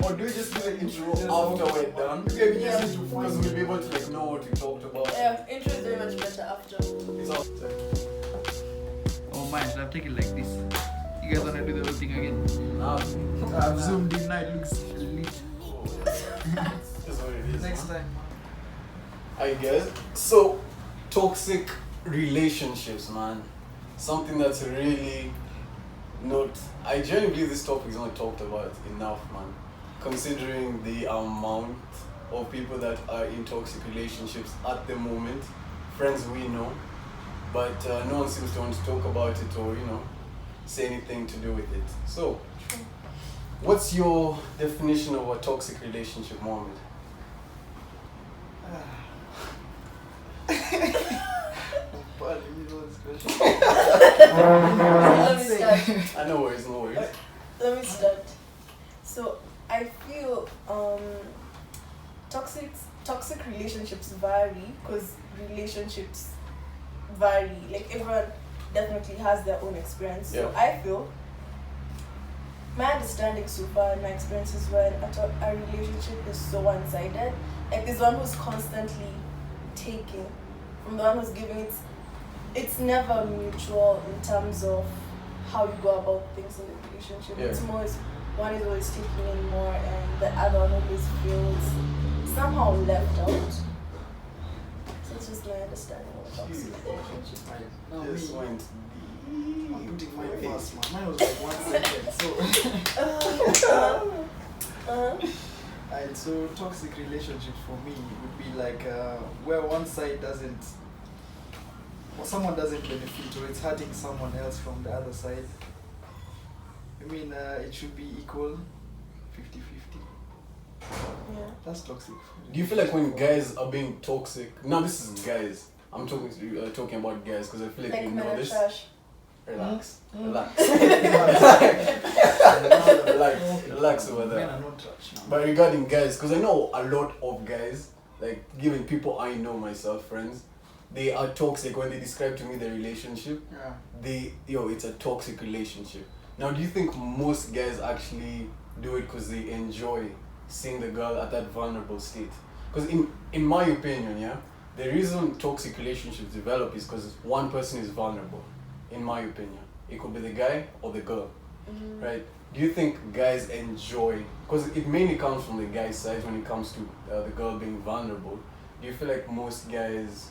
Or do we just do the intro after we're done? You can just intro because we'll be able to like know what we talked about. Yeah, intro is very much better after. It's all Oh man, should I take it like this? You guys wanna do the whole thing again? I've zoomed in now, it looks lit. That's what it is. Next time. I guess. So, toxic relationships, man. Something that's really not. I genuinely believe this topic is not talked about enough, man. Considering the amount of people that are in toxic relationships at the moment, friends we know, but no one seems to want to talk about it or, say anything to do with it. So, what's your definition of a toxic relationship, Mohammed? Let me start. I know worries, no worries. Let me start. So I feel toxic relationships vary because relationships vary. Like everyone definitely has their own experience. So Yeah. I feel my understanding so far and my experience is when a relationship is so one-sided. Like there's one who's constantly taking from the one who's giving. It's never mutual in terms of how you go about things in the relationship. Yeah. It's more one is always taking in more and the other one always feels somehow left out. So it's just my understanding of toxic relationship. This went I'm putting mine first, man. Mine was like 1 second. So, and so toxic relationships for me would be like where one side doesn't, or someone doesn't benefit, or it's hurting someone else from the other side. I mean, it should be equal, 50-50. Yeah. That's toxic. Do you feel like when guys are being toxic? Now this is guys. I'm talking about guys because I feel like Like you men know are this. trash. Relax, Mm. relax, Okay. relax over Men there. are not trash. But regarding guys, because I know a lot of guys, like giving people I know myself, friends, they are toxic when they describe to me their relationship. Yeah. It's a toxic relationship. Now, do you think most guys actually do it because they enjoy seeing the girl at that vulnerable state? Because in my opinion, yeah, the reason toxic relationships develop is because one person is vulnerable. In my opinion, it could be the guy or the girl, right? Do you think guys enjoy? Because it mainly comes from the guy's side when it comes to the girl being vulnerable. Do you feel like most guys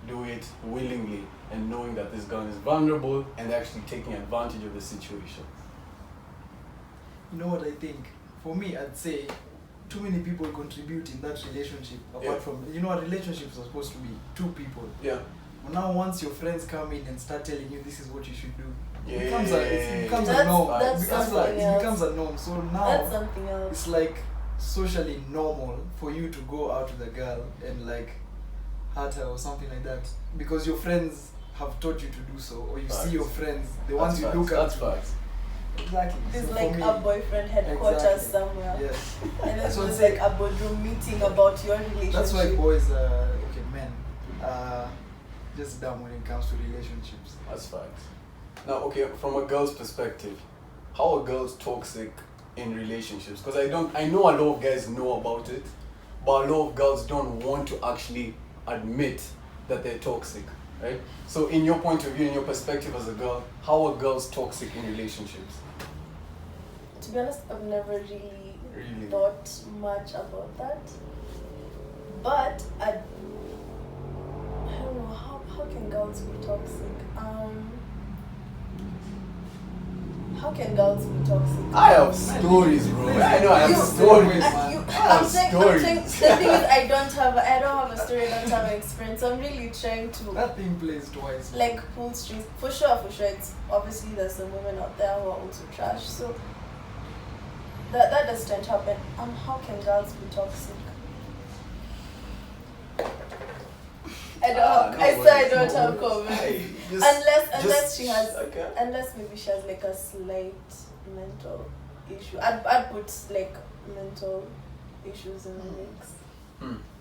do it willingly and knowing that this girl is vulnerable and actually taking advantage of the situation? You know what I think? For me, I'd say too many people contribute in that relationship. Apart from, a relationship is supposed to be two people. Yeah. But now once your friends come in and start telling you this is what you should do, Yeah. it becomes a That's- norm. that's It becomes something it else. becomes a norm. So That's now something else. it's like socially normal for you to go out with a girl and like hurt her or something like that because your friends have taught you to do so, or you Facts. see your friends, the That's ones you facts. look That's up to. facts. Exactly. There's So like for me, a boyfriend headquarters Exactly. somewhere. Yes. And then So there's it's like a boardroom meeting about your relationship. That's why boys, men, just dumb when it comes to relationships. That's facts. Now, okay, from a girl's perspective, how are girls toxic in relationships? Because I know a lot of guys know about it, but a lot of girls don't want to actually admit that they're toxic, right? So in your point of view, in your perspective as a girl, how are girls toxic in relationships? To be honest, I've never really Really? thought much about that. But I don't know, how can girls be toxic? How can girls be toxic? I have stories, bro. I know I have stories. I'm saying, the thing is, I don't have a story, I don't have an experience. I'm really trying to That thing plays twice. like pull strings. For sure. It's obviously there's some women out there who are also trash. So that doesn't happen. How can girls be toxic? I don't have comment. Unless maybe she has like a slight mental issue. I'd put like mental issues in the mix.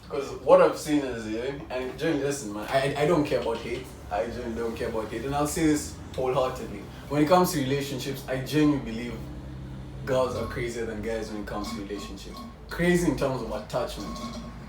Because what I've seen is, and Johnny, listen, man, I don't care about hate. I genuinely don't care about hate. And I'll say this wholeheartedly. When it comes to relationships, I genuinely believe girls are crazier than guys when it comes to relationships. Crazy in terms of attachment.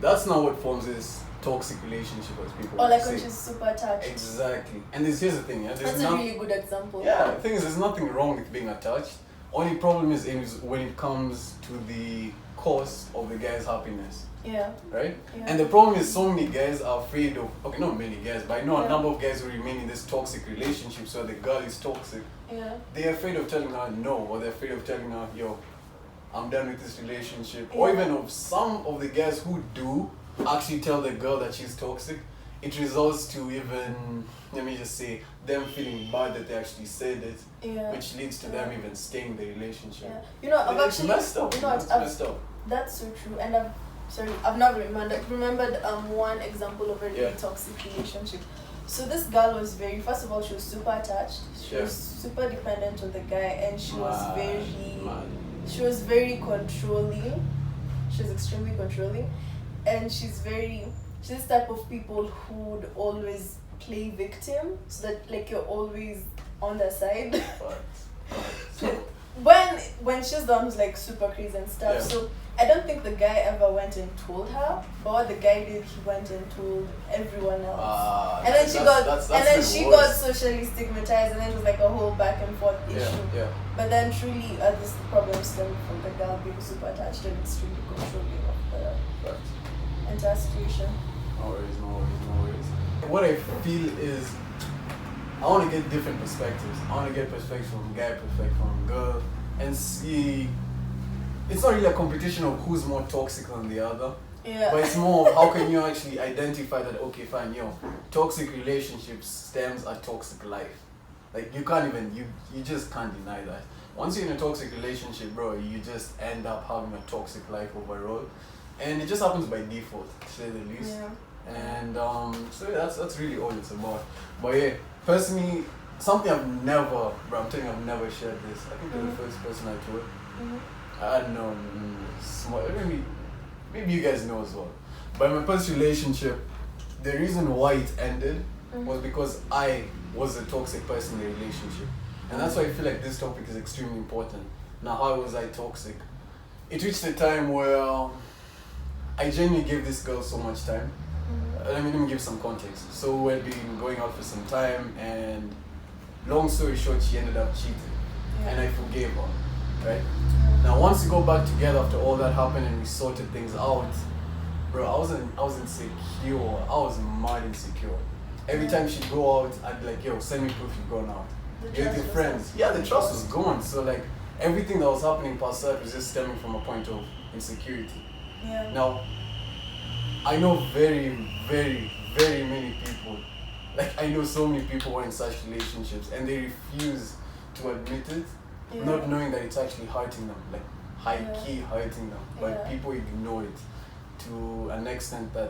That's not what forms this toxic relationship as people Or like say. when she's super attached. Exactly. And here's the thing, yeah. That's a really good example. Yeah, the thing is, there's nothing wrong with being attached. Only problem is when it comes to the cost of the guy's happiness. Yeah. Right? Yeah. And the problem is so many guys are afraid of, okay, not many guys, but I know Yeah. a number of guys who remain in this toxic relationship, so the girl is toxic. Yeah. They're afraid of telling her no, or they're afraid of telling her, yo, I'm done with this relationship. Or even of some of the guys who do actually tell the girl that she's toxic, it results to even, let me just say, them feeling bad that they actually said it, Yeah. which leads to them even staying in the relationship. Yeah. You know, I've It's actually messed up. You know, It's I've, messed up. that's so true. And I've not remembered one example of a really Yeah. toxic relationship. So this girl was first of all, she was super attached. She Yeah. was super dependent on the guy, and she was Mad. very controlling. She was extremely controlling, and she's this type of people who would always play victim, so that like you're always on their side. But, when she's the one who's like super crazy and stuff. Yeah. So I don't think the guy ever went and told her, but what the guy did, he went and told everyone else. And then she got socially stigmatized, and then it was like a whole back and forth issue. Yeah. But then truly, this problem stemmed from the girl being super attached and extremely controlling of But, the entire situation. no worries. What I feel is, I want to get different perspectives. I want to get perspectives from guy, perspective from girl, and see. It's not really a competition of who's more toxic than the other, Yeah. but it's more of how can you actually identify that, okay, fine, toxic relationships stems a toxic life. Like you can't even, you just can't deny that. Once you're in a toxic relationship, bro, you just end up having a toxic life overall, and it just happens by default, to say the least. Yeah. And so yeah, that's really all it's about. But yeah, personally, something I'm telling you, I've never shared this. I think you're the first person I told. I don't know, small, maybe you guys know as well. But my first relationship, the reason why it ended was because I was a toxic person in the relationship. And that's why I feel like this topic is extremely important. Now, how was I toxic? It reached a time where I genuinely gave this girl so much time. Let me give some context. So we'd been going out for some time, and long story short, she ended up cheating. And I forgave her, right? Now, once we go back together after all that happened and we sorted things out, bro, I was insecure. I was mad insecure. Every time she'd go out, I'd be like, yo, send me proof you've gone out. You're with your friends. Yeah, the trust was gone. So like everything that was happening past that was just stemming from a point of insecurity. Yeah. Now, I know very, very, very many people. Like I know so many people who are in such relationships and they refuse to admit it. Yeah. Not knowing that it's actually hurting them, like high-key hurting them, but Yeah. people ignore it to an extent that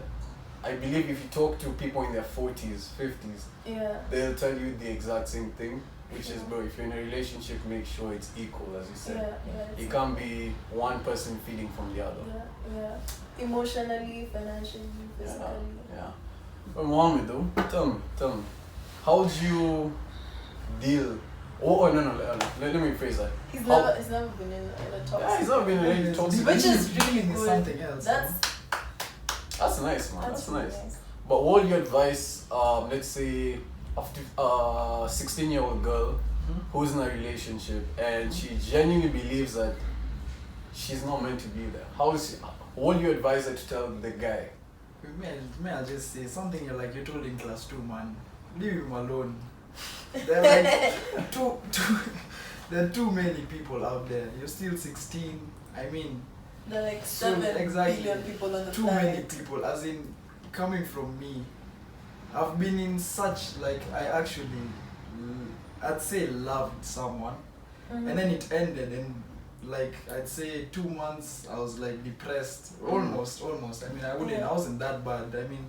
I believe if you talk to people in their 40s, 50s, Yeah. they'll tell you the exact same thing, which is, bro, if you're in a relationship, make sure it's equal, as you said. Yeah. It can't be one person feeding from the other. Yeah. Emotionally, financially, physically. Yeah. But Mohammed, though, tell me, how do you deal? Oh no, let me rephrase that. He's never been in a toxic. Yeah, he's not been in a toxic. Which is really Is good. something else. That's nice, man. That's really nice. But what would you advise, let's say, a 16-year-old girl who's in a relationship and she genuinely believes that she's not meant to be there? What would you advise her to tell the guy? May I just say something you told in class 2, man. Leave him alone. There are like there are too many people out there. You're still 16. I mean, there are like so 7 exactly, billion people on the too planet. many people. As in, coming from me, I've been in such I'd say loved someone, and then it ended, and I'd say 2 months I was depressed, almost. I mean, I wasn't that bad. I mean,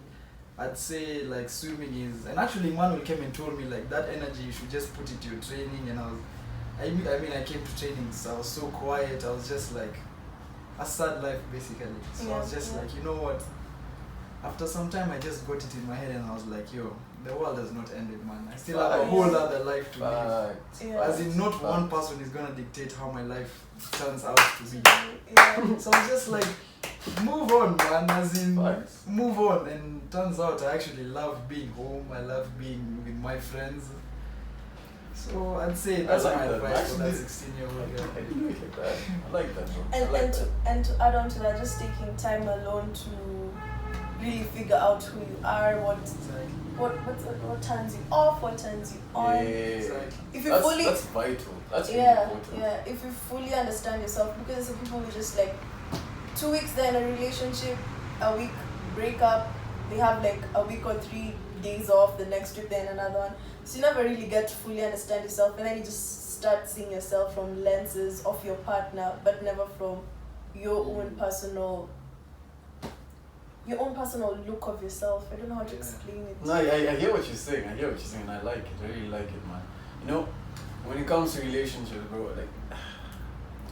I'd say swimming is, and actually Manuel came and told me that energy you should just put it to your training, and I came to training, so I was so quiet. I was just a sad life basically. So I was just you know what? After some time I just got it in my head and I was like, yo, the world has not ended, man. I still have a whole other life to live. Yeah. As in, not one person is gonna dictate how my life turns out to be. Yeah. So I'm just like, move on, man. As in, Facts. move on. And turns out I actually love being home. I love being with my friends. So I'd say that's like my that. advice for that Actually, 16-year-old girl. I didn't look at that. I like that, bro. I And like and that. to and to add on to that, just taking time alone to really figure out who you are, Exactly. what turns you off, what turns you on. Yeah. Exactly. If you That's, fully that's vital. That's really yeah, important. yeah. If you fully understand yourself, because there's some people who just like 2 weeks they're in a relationship, a week break up, they have like a week or 3 days off, the next week they're in another one. So you never really get to fully understand yourself, and then you just start seeing yourself from lenses of your partner, but never from your own personal look of yourself. I don't know how to Yeah. explain it. No, I hear what you're saying. I hear what you're saying. I like it. I really like it, man. You know, when it comes to relationships, bro, like,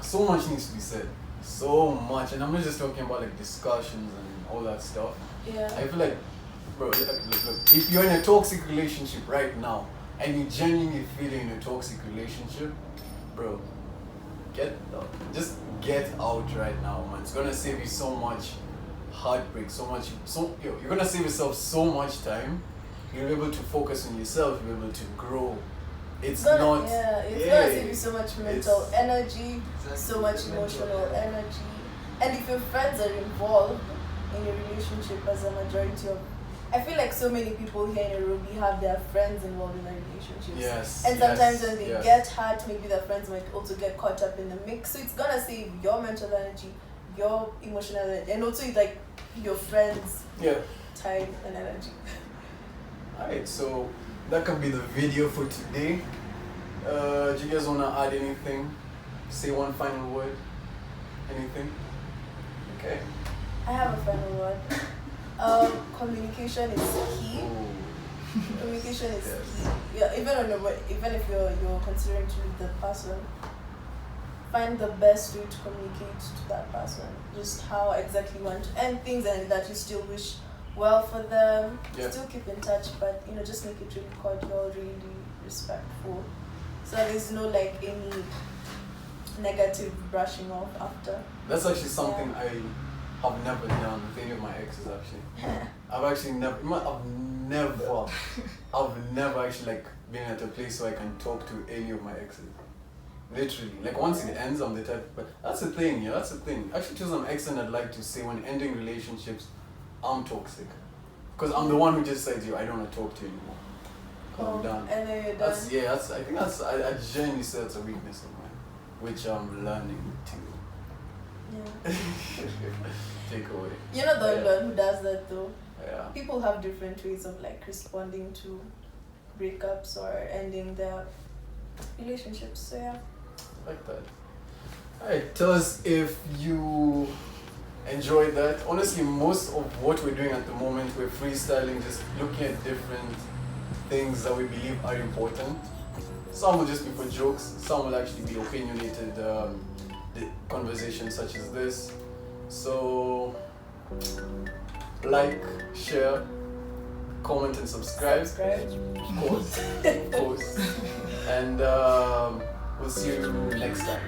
so much needs to be said. So much. And I'm not just talking about, like, discussions and all that stuff. Yeah. I feel like, bro, look, if you're in a toxic relationship right now, and you genuinely feel you're in a toxic relationship, bro, just get out right now, man. It's gonna save you so much heartbreak, you're gonna save yourself so much time. You'll be able to focus on yourself. You'll be able to grow. It's gonna save you so much mental energy, Exactly. so much Mental emotional health. energy. And if your friends are involved in your relationship, as a majority of, I feel like so many people here in Nairobi have their friends involved in their relationships. Yes. And sometimes when they yes. get hurt, maybe their friends might also get caught up in the mix. So it's gonna save your mental energy, your emotional energy, and also like your friends' Yeah. time and energy. Alright, so that can be the video for today. Do you guys wanna add anything? Say one final word? Anything? Okay. I have a final word. Communication is key. Ooh. Communication is Yes. key. Yeah, even if you're considering to leave the person, find the best way to communicate to that person. Just how exactly you want to end things, and that you still wish well for them. Yeah. Still keep in touch, but just make it really cordial, really respectful. So there's no like any negative brushing off after. That's actually something I have never done with any of my exes. Actually, I've never actually like been at a place where I can talk to any of my exes. Literally, like once it ends, I'm the type. But that's the thing, yeah. That's the thing. Actually, to some extent, I'd like to say when ending relationships, I'm toxic, because I'm the one who just says, "Yo, I don't want to talk to you anymore. 'Cause I'm done." And then you're done. I think I genuinely say that's a weakness of mine, which I'm learning to Yeah. take away. You're not the only Yeah. one who does that though. Yeah. People have different ways of like responding to breakups or ending their relationships. So yeah. Like that. Alright, tell us if you enjoyed that. Honestly, most of what we're doing at the moment, we're freestyling, just looking at different things that we believe are important. Some will just be for jokes, some will actually be opinionated conversations such as this. So, like, share, comment and subscribe. Of course. Of course. And we'll see you next time.